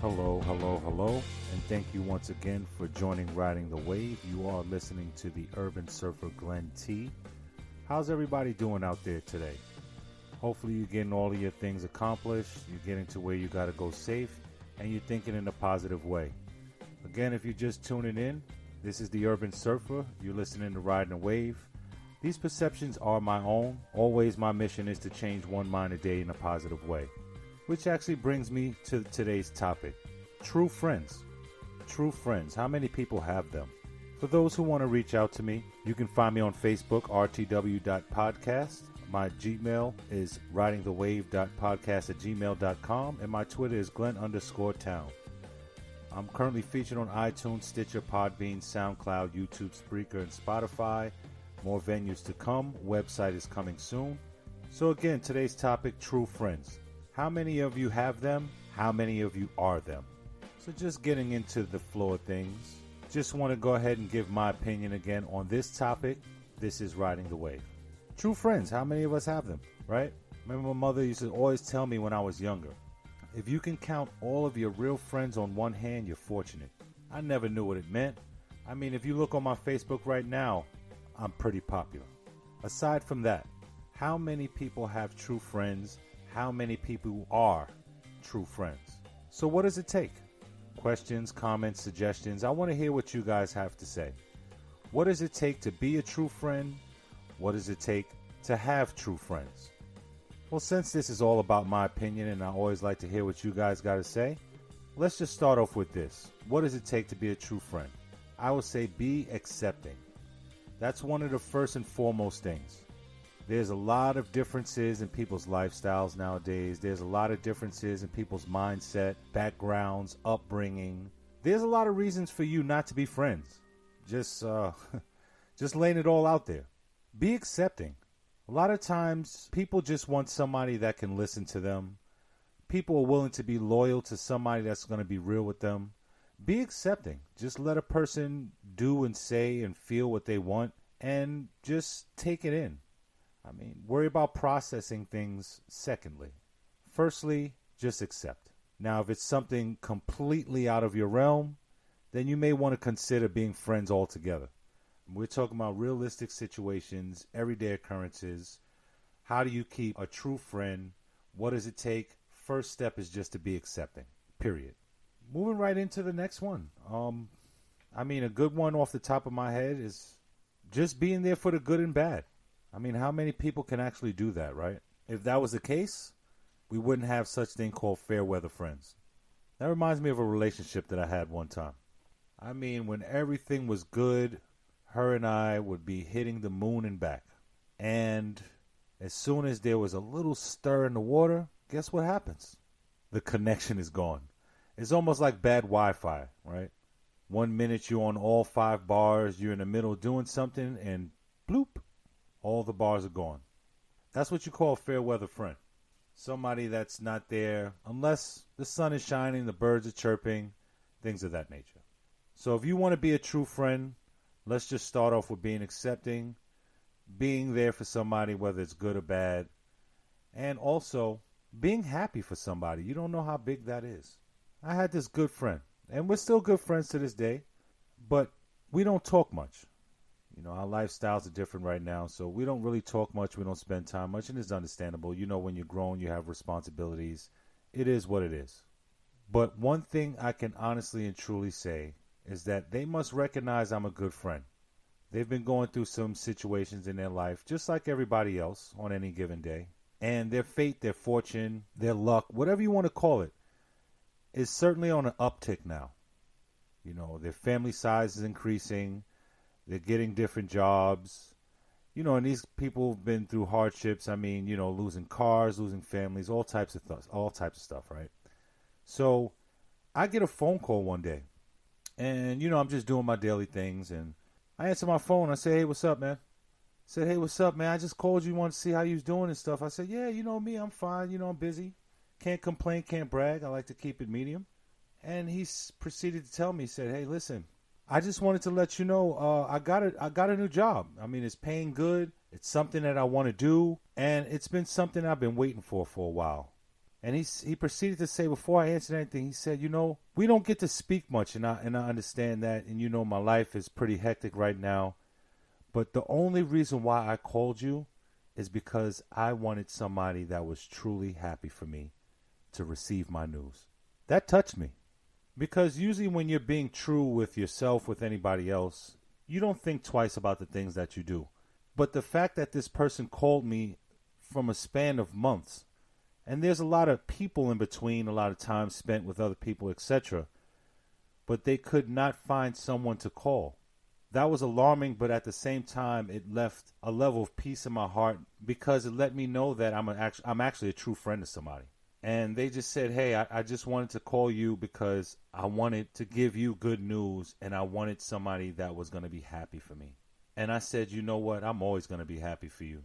Hello, and thank you once again for joining Riding the Wave. You are listening to the Urban Surfer Glenn T. How's everybody doing out there today? Hopefully you're getting all of your things accomplished, you're getting to where you got to go safe, and you're thinking in a positive way. Again, if you're just tuning in, this is the Urban Surfer. You're listening to Riding the Wave. These perceptions are my own. Always my mission is to change one mind a day in a positive way. Which actually brings me to today's topic. True friends. True friends. How many people have them? For those who want to reach out to me, you can find me on Facebook, rtw.podcast. My Gmail is ridingthewave.podcast@gmail.com, and my Twitter is Glenn_town. I'm currently featured on iTunes, Stitcher, Podbean, SoundCloud, YouTube, Spreaker, and Spotify. More venues to come. Website is coming soon. So again, today's topic, true friends. How many of you have them? How many of you are them? So just getting into the flow of things, just want to go ahead and give my opinion again on this topic. This is Riding the Wave. True friends, how many of us have them, right? Remember my mother used to always tell me when I was younger, if you can count all of your real friends on one hand, you're fortunate. I never knew what it meant. I mean, if you look on my Facebook right now, I'm pretty popular. Aside from that, how many people have true friends? How many people are true friends? So what does it take? Questions, comments, suggestions. I want to hear what you guys have to say. What does it take to be a true friend? What does it take to have true friends? Well, since this is all about my opinion and I always like to hear what you guys got to say, let's just start off with this. What does it take to be a true friend? I would say be accepting. That's one of the first and foremost things. There's a lot of differences in people's lifestyles nowadays. There's a lot of differences in people's mindset, backgrounds, upbringing. There's a lot of reasons for you not to be friends. Just laying it all out there. Be accepting. A lot of times, people just want somebody that can listen to them. People are willing to be loyal to somebody that's going to be real with them. Be accepting. Just let a person do and say and feel what they want and just take it in. I mean, worry about processing things secondly. Firstly, just accept. Now, if it's something completely out of your realm, then you may want to consider being friends altogether. We're talking about realistic situations, everyday occurrences. How do you keep a true friend? What does it take? First step is just to be accepting, period. Moving right into the next one. A good one off the top of my head is just being there for the good and bad. I mean, how many people can actually do that, right? If that was the case, we wouldn't have such thing called fair weather friends. That reminds me of a relationship that I had one time. I mean, when everything was good, her and I would be hitting the moon and back. And as soon as there was a little stir in the water, guess what happens? The connection is gone. It's almost like bad Wi-Fi, right? 1 minute you're on all 5 bars, you're in the middle doing something, and bloop. All the bars are gone. That's what you call a fair weather friend. Somebody that's not there unless the sun is shining, the birds are chirping, things of that nature. So if you want to be a true friend, let's just start off with being accepting, being there for somebody, whether it's good or bad, and also being happy for somebody. You don't know how big that is. I had this good friend, and we're still good friends to this day, but we don't talk much. You know, our lifestyles are different right now, so we don't really talk much. We don't spend time much, and it's understandable. You know, when you're grown, you have responsibilities. It is what it is. But one thing I can honestly and truly say is that they must recognize I'm a good friend. They've been going through some situations in their life, just like everybody else on any given day. And their fate, their fortune, their luck, whatever you want to call it, is certainly on an uptick now. You know, their family size is increasing. They're getting different jobs, and these people have been through hardships. I mean, losing cars, losing families, all types of stuff, right? So I get a phone call one day and, I'm just doing my daily things and I answer my phone. I say, hey, what's up, man? I said, hey, what's up, man? I just called you, wanted to see how you was doing and stuff. I said, yeah, you know me, I'm fine. I'm busy. Can't complain, can't brag. I like to keep it medium. And he proceeded to tell me, he said, hey, listen, I just wanted to let you know I got a new job. I mean, it's paying good. It's something that I want to do. And it's been something I've been waiting for a while. And he proceeded to say, before I answered anything, he said, we don't get to speak much, and I understand that, and my life is pretty hectic right now. But the only reason why I called you is because I wanted somebody that was truly happy for me to receive my news. That touched me. Because usually when you're being true with yourself, with anybody else, you don't think twice about the things that you do. But the fact that this person called me from a span of months, and there's a lot of people in between, a lot of time spent with other people, etc., but they could not find someone to call. That was alarming, but at the same time, it left a level of peace in my heart because it let me know that I'm actually a true friend to somebody. And they just said, hey, I just wanted to call you because I wanted to give you good news, and I wanted somebody that was going to be happy for me. And I said, you know what? I'm always going to be happy for you.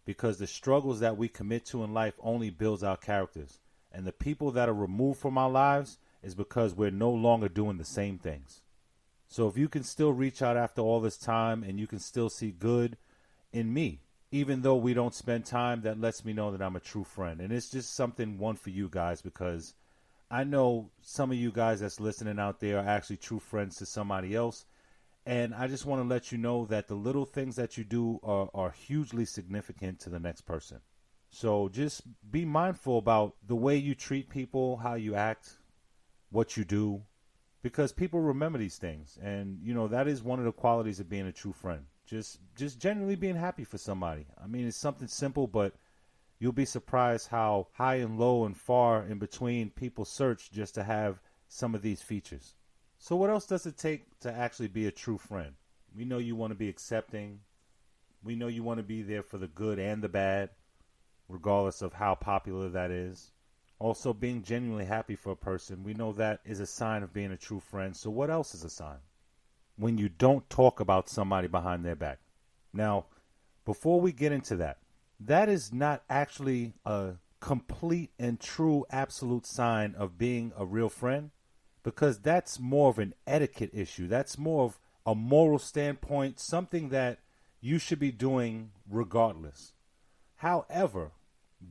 Because the struggles that we commit to in life only builds our characters. And the people that are removed from our lives is because we're no longer doing the same things. So if you can still reach out after all this time and you can still see good in me, even though we don't spend time, that lets me know that I'm a true friend. And it's just one for you guys, because I know some of you guys that's listening out there are actually true friends to somebody else. And I just want to let you know that the little things that you do are hugely significant to the next person. So just be mindful about the way you treat people, how you act, what you do, because people remember these things. And, that is one of the qualities of being a true friend. Just genuinely being happy for somebody. I mean, it's something simple, but you'll be surprised how high and low and far in between people search just to have some of these features. So what else does it take to actually be a true friend? We know you want to be accepting. We know you want to be there for the good and the bad, regardless of how popular that is. Also, being genuinely happy for a person, we know that is a sign of being a true friend. So what else is a sign? When you don't talk about somebody behind their back. Now, before we get into that, that is not actually a complete and true absolute sign of being a real friend, because that's more of an etiquette issue. That's more of a moral standpoint, something that you should be doing regardless. However,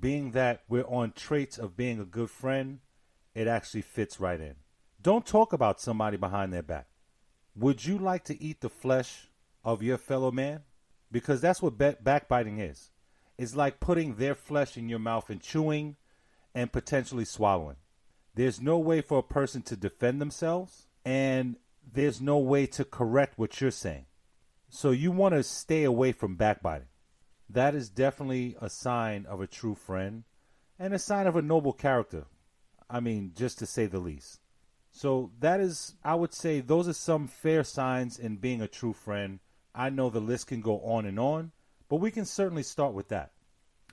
being that we're on traits of being a good friend, it actually fits right in. Don't talk about somebody behind their back. Would you like to eat the flesh of your fellow man? Because that's what backbiting is. It's like putting their flesh in your mouth and chewing and potentially swallowing. There's no way for a person to defend themselves, and there's no way to correct what you're saying. So you want to stay away from backbiting. That is definitely a sign of a true friend and a sign of a noble character. I mean, just to say the least. So that is, I would say, those are some fair signs in being a true friend. I know the list can go on, but we can certainly start with that.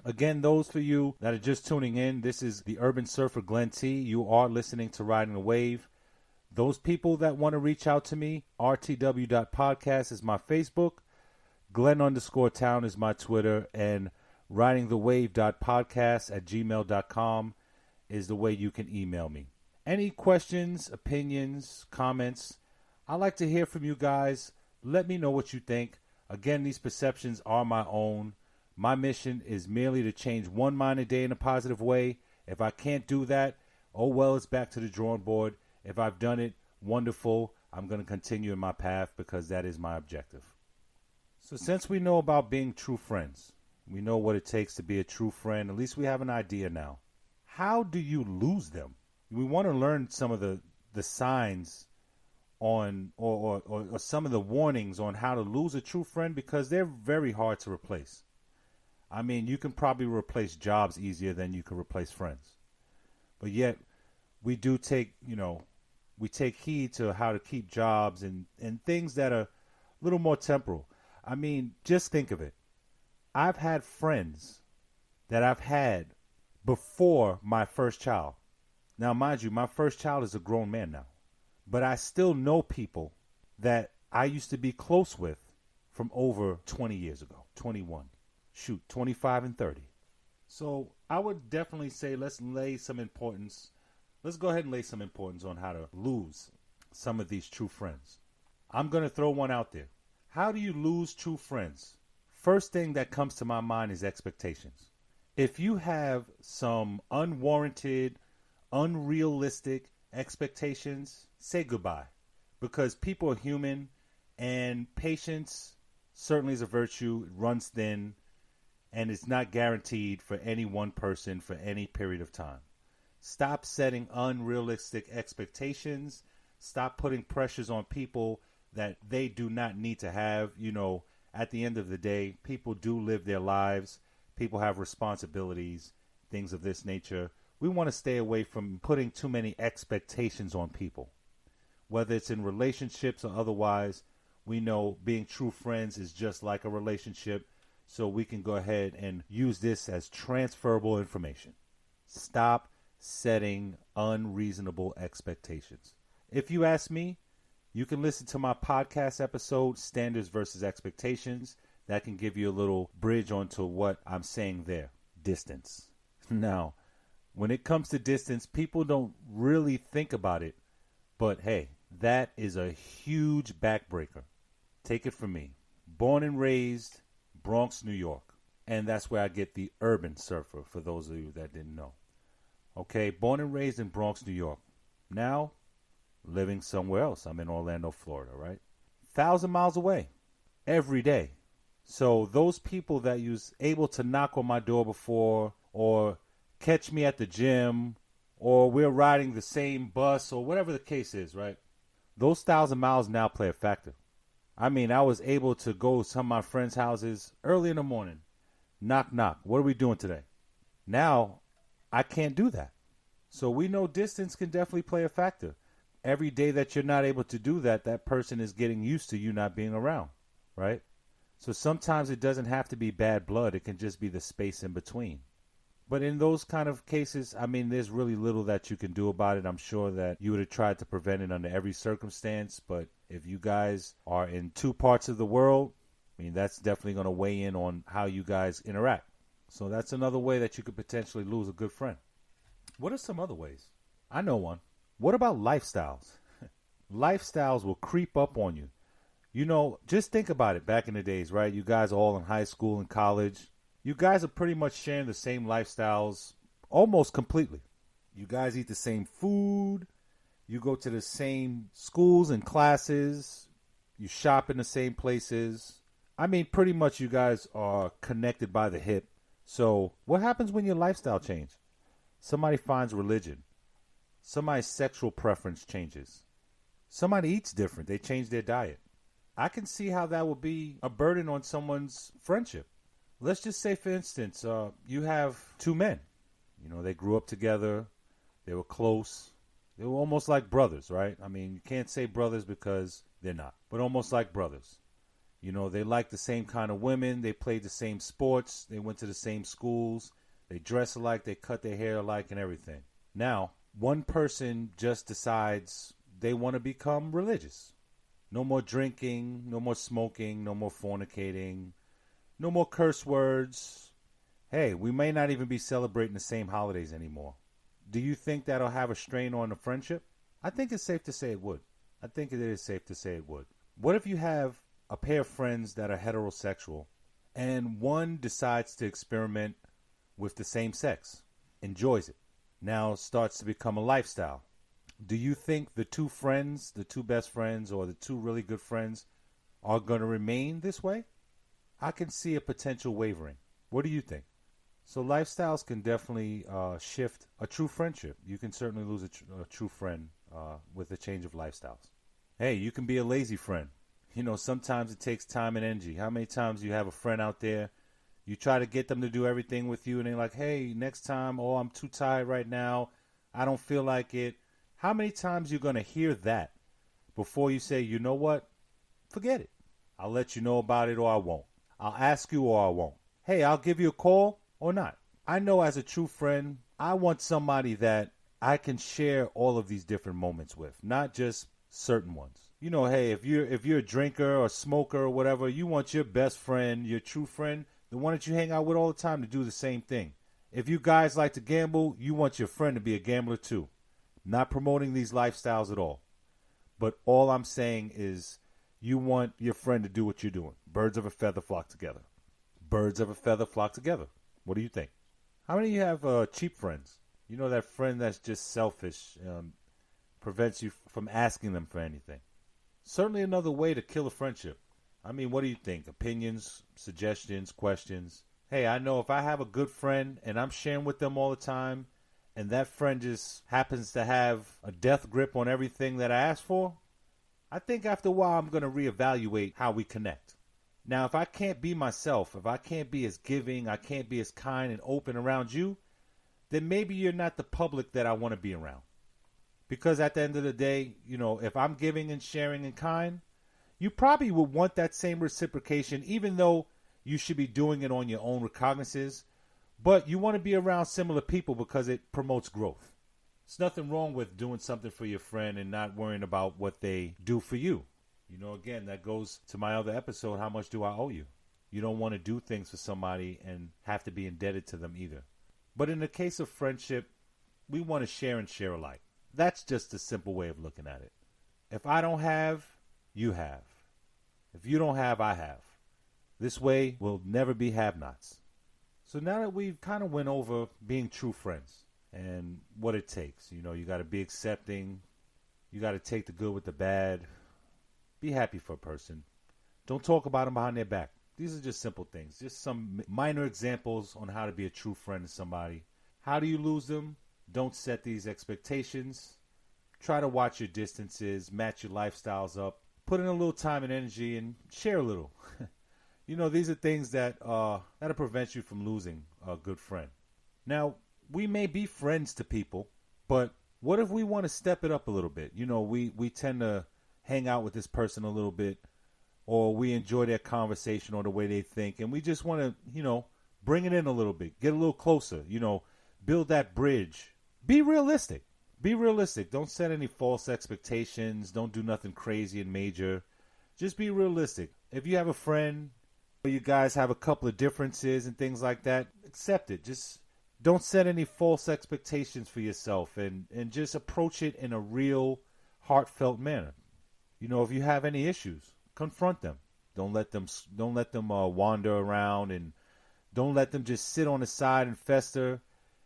Again, those for you that are just tuning in, this is the Urban Surfer Glenn T. You are listening to Riding the Wave. Those people that want to reach out to me, rtw.podcast is my Facebook, Glenn_Town is my Twitter, and ridingthewave.podcast@gmail.com is the way you can email me. Any questions, opinions, comments, I'd like to hear from you guys. Let me know what you think. Again, these perceptions are my own. My mission is merely to change one mind a day in a positive way. If I can't do that, oh well, it's back to the drawing board. If I've done it, wonderful. I'm going to continue in my path because that is my objective. So since we know about being true friends, we know what it takes to be a true friend, at least we have an idea now. How do you lose them? We want to learn some of the signs on or some of the warnings on how to lose a true friend, because they're very hard to replace. I mean, you can probably replace jobs easier than you can replace friends. But yet we do take heed to how to keep jobs and things that are a little more temporal. I mean, just think of it. I've had friends that I've had before my first child. Now, mind you, my first child is a grown man now. But I still know people that I used to be close with from over 20 years ago, 21, 25 and 30. So I would definitely say let's go ahead and lay some importance on how to lose some of these true friends. I'm going to throw one out there. How do you lose true friends? First thing that comes to my mind is expectations. If you have some unwarranted, unrealistic expectations, say goodbye. Because people are human and patience certainly is a virtue. It runs thin and it's not guaranteed for any one person for any period of time. Stop setting unrealistic expectations. Stop putting pressures on people that they do not need to have. At the end of the day, people do live their lives. People have responsibilities, things of this nature. We want to stay away from putting too many expectations on people. Whether it's in relationships or otherwise, we know being true friends is just like a relationship. So we can go ahead and use this as transferable information. Stop setting unreasonable expectations. If you ask me, you can listen to my podcast episode, Standards versus Expectations. That can give you a little bridge onto what I'm saying there. Distance. Now, when it comes to distance, people don't really think about it. But hey, that is a huge backbreaker. Take it from me. Born and raised Bronx, New York. And that's where I get the urban surfer, for those of you that didn't know. Okay, born and raised in Bronx, New York. Now, living somewhere else. I'm in Orlando, Florida, right? 1,000 miles away every day. So those people that you was able to knock on my door before or catch me at the gym or we're riding the same bus or whatever the case is, right? Those 1,000 miles now play a factor. I mean, I was able to go to some of my friends' houses early in the morning. Knock, knock. What are we doing today? Now, I can't do that. So we know distance can definitely play a factor. Every day that you're not able to do that, that person is getting used to you not being around, right? So sometimes it doesn't have to be bad blood. It can just be the space in between. But in those kind of cases, I mean, there's really little that you can do about it. I'm sure that you would have tried to prevent it under every circumstance. But if you guys are in two parts of the world, I mean, that's definitely going to weigh in on how you guys interact. So that's another way that you could potentially lose a good friend. What are some other ways? I know one. What about lifestyles? Lifestyles will creep up on you. Just think about it back in the days, right? You guys are all in high school and college. You guys are pretty much sharing the same lifestyles almost completely. You guys eat the same food. You go to the same schools and classes. You shop in the same places. I mean, pretty much you guys are connected by the hip. So what happens when your lifestyle changes? Somebody finds religion. Somebody's sexual preference changes. Somebody eats different. They change their diet. I can see how that would be a burden on someone's friendship. Let's just say, for instance, you have two men. They grew up together. They were close. They were almost like brothers, right? I mean, you can't say brothers because they're not, but almost like brothers. They like the same kind of women. They played the same sports. They went to the same schools. They dress alike. They cut their hair alike and everything. Now, one person just decides they want to become religious. No more drinking, no more smoking, no more fornicating, no more curse words. Hey, we may not even be celebrating the same holidays anymore. Do you think that'll have a strain on the friendship? I think it's safe to say it would. I think it is safe to say it would. What if you have a pair of friends that are heterosexual and one decides to experiment with the same sex, enjoys it, now starts to become a lifestyle? Do you think the two friends, the two best friends, or the two really good friends are going to remain this way? I can see a potential wavering. What do you think? So lifestyles can definitely shift a true friendship. You can certainly lose a true friend with a change of lifestyles. Hey, you can be a lazy friend. Sometimes it takes time and energy. How many times you have a friend out there, you try to get them to do everything with you, and they're like, hey, next time, oh, I'm too tired right now. I don't feel like it. How many times you going to hear that before you say, you know what? Forget it. I'll let you know about it or I won't. I'll ask you or I won't. Hey, I'll give you a call or not. I know as a true friend, I want somebody that I can share all of these different moments with, not just certain ones. Hey, if you're a drinker or smoker or whatever, you want your best friend, your true friend, the one that you hang out with all the time, to do the same thing. If you guys like to gamble, you want your friend to be a gambler too. Not promoting these lifestyles at all. But all I'm saying is you want your friend to do what you're doing. Birds of a feather flock together. Birds of a feather flock together. What do you think? How many of you have cheap friends? You know, that friend that's just selfish, prevents you from asking them for anything. Certainly another way to kill a friendship. I mean, what do you think? Opinions, suggestions, questions? Hey, I know if I have a good friend and I'm sharing with them all the time, and that friend just happens to have a death grip on everything that I asked for, I think after a while I'm going to reevaluate how we connect. Now, if I can't be myself, if I can't be as giving, I can't be as kind and open around you, then maybe you're not the public that I want to be around. Because at the end of the day, you know, if I'm giving and sharing and kind, you probably would want that same reciprocation, even though you should be doing it on your own recognizances. But you want to be around similar people because it promotes growth. There's nothing wrong with doing something for your friend and not worrying about what they do for you. You know, again, that goes to my other episode, how much do I owe you? You don't want to do things for somebody and have to be indebted to them either. But in the case of friendship, we want to share and share alike. That's just a simple way of looking at it. If I don't have, you have. If you don't have, I have. This way, we'll never be have-nots. So now that we've kind of went over being true friends and what it takes, you know, you got to be accepting. You got to take the good with the bad. Be happy for a person. Don't talk about them behind their back. These are just simple things. Just some minor examples on how to be a true friend to somebody. How do you lose them? Don't set these expectations. Try to watch your distances, match your lifestyles up. Put in a little time and energy and share a little. You know, these are things that'll prevent you from losing a good friend. Now, we may be friends to people, but what if we want to step it up a little bit? You know, we tend to hang out with this person a little bit, or we enjoy their conversation or the way they think, and we just want to, you know, bring it in a little bit, get a little closer, you know, build that bridge. Be realistic. Be realistic. Don't set any false expectations. Don't do nothing crazy and major. Just be realistic. If you have a friend, or you guys have a couple of differences and things like that, accept it. Just don't set any false expectations for yourself, and just approach it in a real, heartfelt manner. You know, if you have any issues, confront them. Don't let them wander around, and don't let them just sit on the side and fester.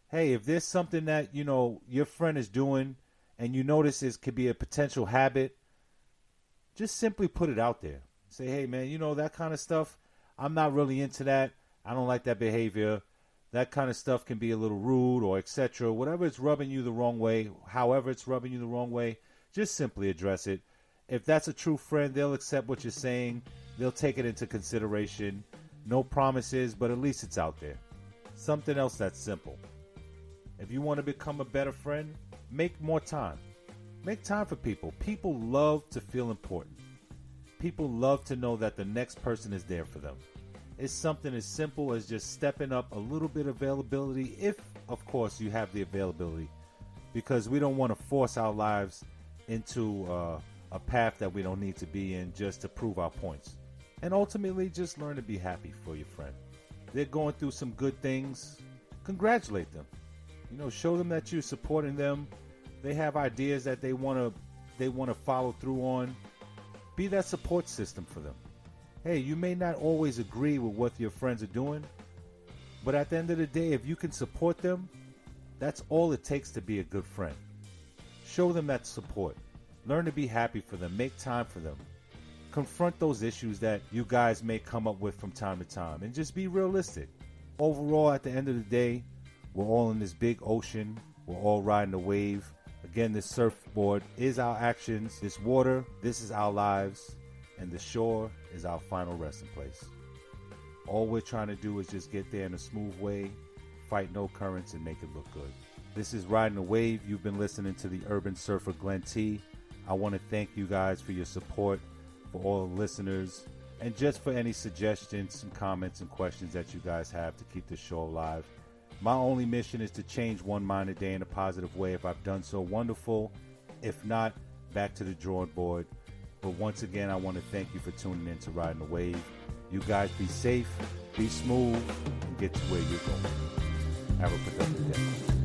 Hey, if there's something that, you know, your friend is doing and you notice it could be a potential habit, just simply put it out there. Say, hey, man, you know, that kind of stuff, I'm not really into that. I don't like that behavior. That kind of stuff can be a little rude or etc. Whatever it's rubbing you the wrong way, however it's rubbing you the wrong way, just simply address it. If that's a true friend, they'll accept what you're saying. They'll take it into consideration. No promises, but at least it's out there. Something else that's simple. If you want to become a better friend, make more time. Make time for people. People love to feel important. People love to know that the next person is there for them. It's something as simple as just stepping up a little bit of availability, if, of course, you have the availability, because we don't want to force our lives into a path that we don't need to be in just to prove our points. And ultimately, just learn to be happy for your friend. They're going through some good things. Congratulate them. You know, show them that you're supporting them. They have ideas that they want to follow through on. Be that support system for them. Hey, you may not always agree with what your friends are doing, but at the end of the day, if you can support them, that's all it takes to be a good friend. Show them that support. Learn to be happy for them. Make time for them. Confront those issues that you guys may come up with from time to time, and just be realistic. Overall, at the end of the day, we're all in this big ocean. We're all riding a wave. Again, this surfboard is our actions. This water, this is our lives. And the shore is our final resting place. All we're trying to do is just get there in a smooth way, fight no currents, and make it look good. This is Riding a Wave. You've been listening to the Urban Surfer Glenn T. I want to thank you guys for your support, for all the listeners, and just for any suggestions and comments and questions that you guys have to keep this show alive. My only mission is to change one mind a day in a positive way. If I've done so, wonderful. If not, back to the drawing board. But once again, I want to thank you for tuning in to Riding the Wave. You guys be safe, be smooth, and get to where you're going. Have a productive day.